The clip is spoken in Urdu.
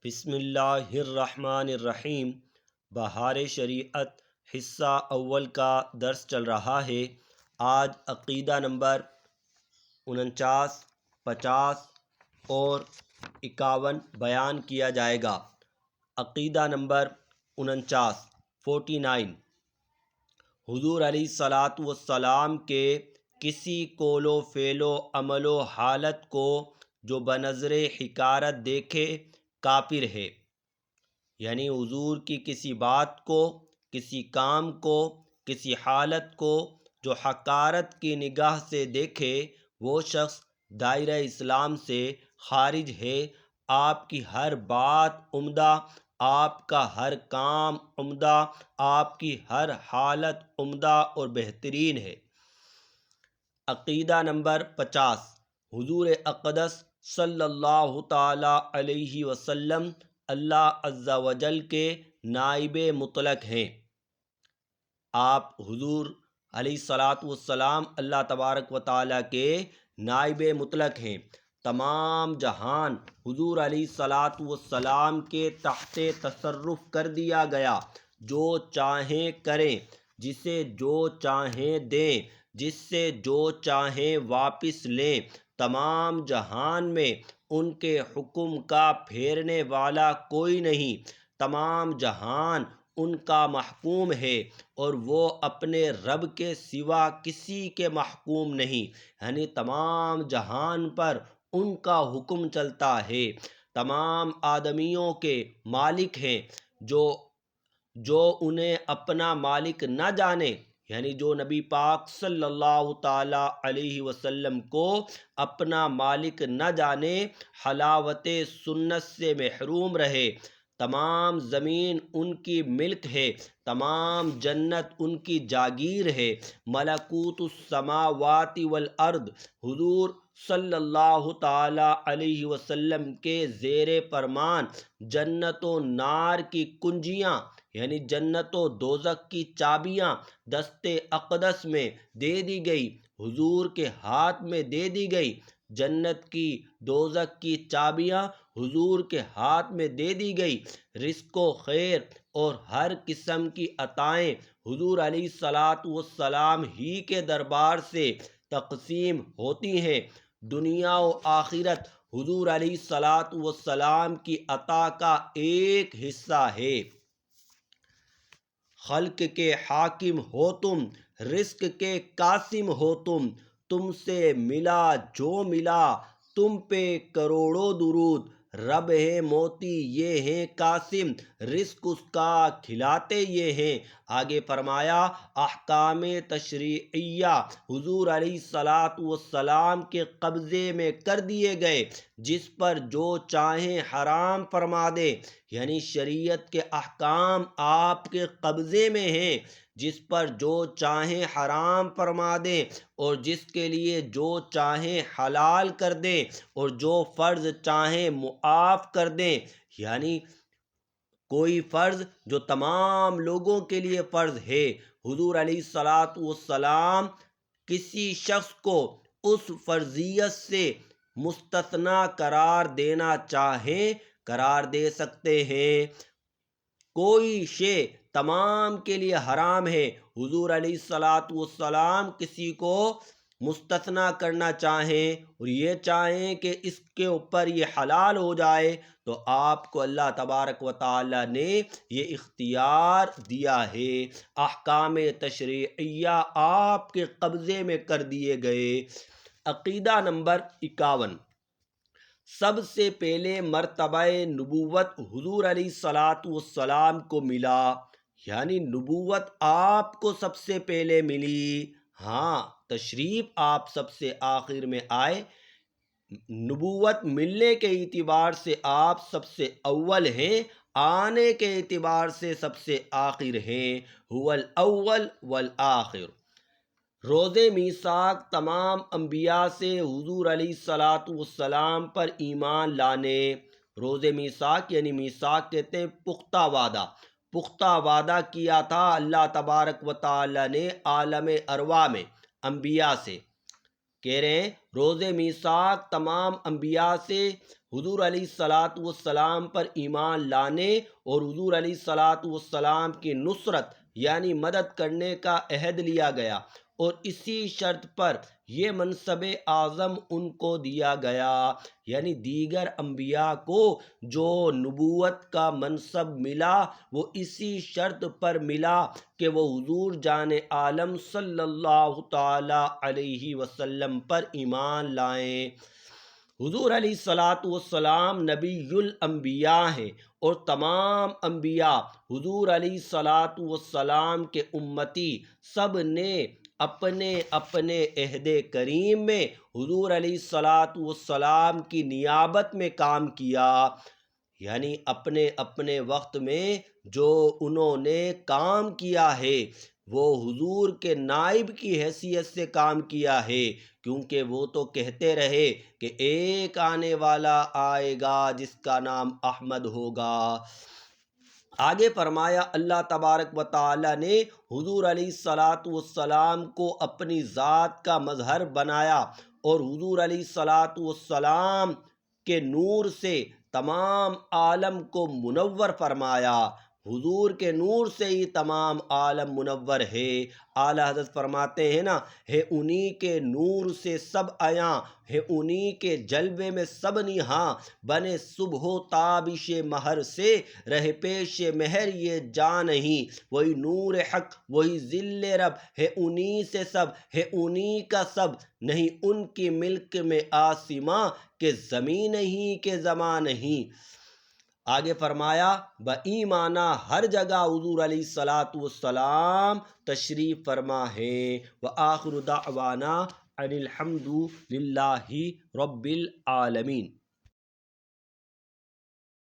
بسم اللہ الرحمن الرحیم۔ بہار شریعت حصہ اول کا درس چل رہا ہے۔ آج عقیدہ نمبر 49، 50 اور 51 بیان کیا جائے گا۔ عقیدہ نمبر 49 حضور علیہ الصلاۃ والسلام کے کسی قول و فعل و عمل و حالت کو جو بنظر حقارت دیکھے کافر ہے، یعنی حضور کی کسی بات کو، کسی کام کو، کسی حالت کو جو حقارت کی نگاہ سے دیکھے وہ شخص دائرہ اسلام سے خارج ہے۔ آپ کی ہر بات عمدہ، آپ کا ہر کام عمدہ، آپ کی ہر حالت عمدہ اور بہترین ہے۔ عقیدہ نمبر 50 حضور اقدس صلی اللہ تعالی علیہ وسلم اللہ عز و جل کے نائب مطلق ہیں۔ آپ حضور علیہ الصلاۃ والسلام اللہ تبارک و تعالیٰ کے نائب مطلق ہیں۔ تمام جہان حضور علیہ الصلاۃ والسلام کے تحت تصرف کر دیا گیا۔ جو چاہیں کریں، جسے جو چاہیں دیں، جس سے جو چاہیں واپس لیں، تمام جہان میں ان کے حکم کا پھیرنے والا کوئی نہیں۔ تمام جہان ان کا محکوم ہے اور وہ اپنے رب کے سوا کسی کے محکوم نہیں، یعنی تمام جہان پر ان کا حکم چلتا ہے۔ تمام آدمیوں کے مالک ہیں۔ جو انہیں اپنا مالک نہ جانے، یعنی جو نبی پاک صلی اللہ تعالی علیہ وسلم کو اپنا مالک نہ جانے، حلاوت سنت سے محروم رہے۔ تمام زمین ان کی ملک ہے، تمام جنت ان کی جاگیر ہے۔ ملکوت السماوات والارض حضور صلی اللہ تعالی علیہ وسلم کے زیر فرمان جنت و نار کی کنجیاں، یعنی جنت و دوزخ کی چابیاں دست اقدس میں دے دی گئی، حضور کے ہاتھ میں دے دی گئی۔ جنت کی، دوزخ کی چابیاں حضور کے ہاتھ میں دے دی گئی۔ رزق و خیر اور ہر قسم کی عطائیں حضور علیہ الصلاۃ والسلام ہی کے دربار سے تقسیم ہوتی ہیں۔ دنیا و آخرت حضور علیہ الصلاۃ والسلام کی عطا کا ایک حصہ ہے۔ خلق کے حاکم ہو تم، رزق کے قاسم ہو تم سے ملا جو ملا تم پہ کروڑوں درود۔ رب ہے موتی یہ ہیں قاسم، رزق اس کا کھلاتے یہ ہیں۔ آگے فرمایا احکام تشریعیہ حضور علیہ الصلاۃ والسلام کے قبضے میں کر دیے گئے، جس پر جو چاہیں حرام فرما دے، یعنی شریعت کے احکام آپ کے قبضے میں ہیں، جس پر جو چاہیں حرام فرما دیں اور جس کے لیے جو چاہیں حلال کر دیں اور جو فرض چاہیں معاف کر دیں، یعنی کوئی فرض جو تمام لوگوں کے لیے فرض ہے، حضور علیہ الصلاۃ والسلام کسی شخص کو اس فرضیت سے مستثنی قرار دینا چاہیں قرار دے سکتے ہیں۔ کوئی شے تمام کے لیے حرام ہے، حضور علیہ الصلاۃ والسلام کسی کو مستثنی کرنا چاہیں اور یہ چاہیں کہ اس کے اوپر یہ حلال ہو جائے، تو آپ کو اللہ تبارک و تعالی نے یہ اختیار دیا ہے۔ احکام تشریعیہ آپ کے قبضے میں کر دیے گئے۔ عقیدہ نمبر 51 سب سے پہلے مرتبہ نبوت حضور علیہ الصلاۃ والسلام کو ملا، یعنی نبوت آپ کو سب سے پہلے ملی۔ ہاں، تشریف آپ سب سے آخر میں آئے، نبوت ملنے کے اعتبار سے آپ سب سے اول ہیں، آنے کے اعتبار سے سب سے آخر ہیں۔ هو الاول والآخر۔ روز میثاق تمام انبیاء سے حضور علیہ الصلاۃ والسلام پر ایمان لانے۔ روز میثاق یعنی میثاق کہتے ہیں پختہ وعدہ، پختہ وعدہ کیا تھا اللہ تبارک و تعالی نے عالم ارواح میں انبیاء سے۔ کہہ رہے ہیں روز میثاق تمام انبیاء سے حضور علیہ الصلاۃ والسلام پر ایمان لانے اور حضور علیہ الصلاۃ والسلام کی نصرت یعنی مدد کرنے کا عہد لیا گیا، اور اسی شرط پر یہ منصب اعظم ان کو دیا گیا، یعنی دیگر انبیاء کو جو نبوت کا منصب ملا وہ اسی شرط پر ملا کہ وہ حضور جان عالم صلی اللہ تعالی علیہ وسلم پر ایمان لائیں۔ حضور علیہ الصلاۃ والسلام نبی الانبیاء ہیں، اور تمام انبیاء حضور علیہ الصلاۃ والسلام کے امتی سب نے اپنے اپنے عہد کریم میں حضور علیہ الصلاۃ والسلام کی نیابت میں کام کیا، یعنی اپنے اپنے وقت میں جو انہوں نے کام کیا ہے وہ حضور کے نائب کی حیثیت سے کام کیا ہے، کیونکہ وہ تو کہتے رہے کہ ایک آنے والا آئے گا جس کا نام احمد ہوگا۔ آگے فرمایا اللہ تبارک و تعالی نے حضور علیہ الصلاۃ والسلام کو اپنی ذات کا مظہر بنایا، اور حضور علیہ الصلاۃ والسلام کے نور سے تمام عالم کو منور فرمایا۔ حضور کے نور سے ہی تمام عالم منور ہے۔ اعلیٰ حضرت فرماتے ہیں نا، ہے انہی کے نور سے سب آیاں، ہے انہی کے جلوے میں سب نہاں، بنے صبح و تابش مہر سے رہ پیش مہر یہ جان نہیں، وہی نور حق وہی ذل رب، ہے انہی سے سب ہے انہی کا سب، نہیں ان کی ملک میں آسماں کہ زمین ہی کہ زمان نہیں۔ آگے فرمایا بایمانہ ہر جگہ حضور علیہ الصلاۃ والسلام تشریف فرما ہے۔ وآخر دعوانا ان الحمد للہ رب العالمین۔